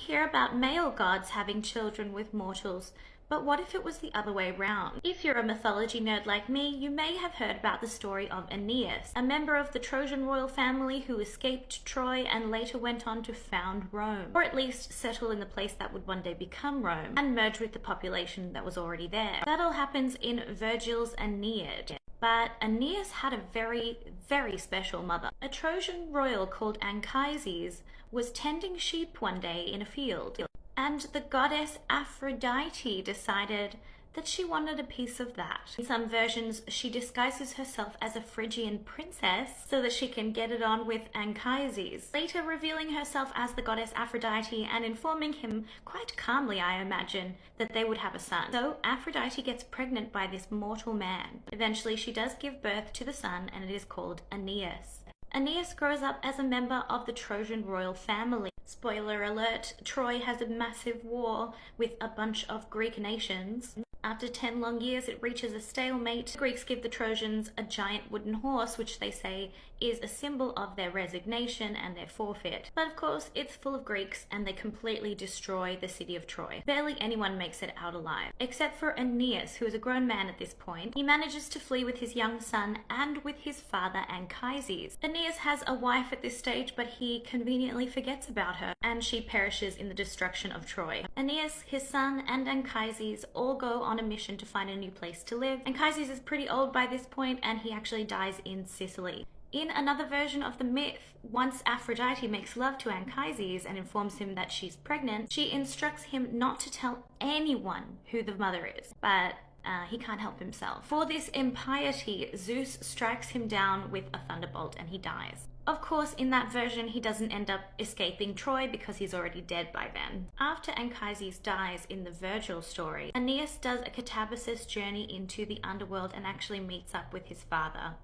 hear about male gods having children with mortals, but what if it was the other way round? If you're a mythology nerd like me, you may have heard about the story of Aeneas, a member of the Trojan royal family who escaped Troy and later went on to found Rome, or at least settle in the place that would one day become Rome, and merge with the population that was already there. That all happens in Virgil's Aeneid. But Aeneas had a very, very special mother. A Trojan royal called Anchises was tending sheep one day in a field, and the goddess Aphrodite decided that she wanted a piece of that. In some versions, she disguises herself as a Phrygian princess so that she can get it on with Anchises, later revealing herself as the goddess Aphrodite and informing him, quite calmly I imagine, that they would have a son. So Aphrodite gets pregnant by this mortal man. Eventually she does give birth to the son, and it is called Aeneas. Aeneas grows up as a member of the Trojan royal family. Spoiler alert, Troy has a massive war with a bunch of Greek nations. After 10 long years, it reaches a stalemate. The Greeks give the Trojans a giant wooden horse, which they say is a symbol of their resignation and their forfeit. But of course, it's full of Greeks and they completely destroy the city of Troy. Barely anyone makes it out alive, except for Aeneas, who is a grown man at this point. He manages to flee with his young son and with his father Anchises. Aeneas has a wife at this stage, but he conveniently forgets about her, and she perishes in the destruction of Troy. Aeneas, his son, and Anchises all go on a mission to find a new place to live. Anchises is pretty old by this point, and he actually dies in Sicily. In another version of the myth, once Aphrodite makes love to Anchises and informs him that she's pregnant, she instructs him not to tell anyone who the mother is, but he can't help himself. For this impiety, Zeus strikes him down with a thunderbolt and he dies. Of course, in that version, he doesn't end up escaping Troy because he's already dead by then. After Anchises dies in the Virgil story, Aeneas does a catabasis journey into the underworld and actually meets up with his father.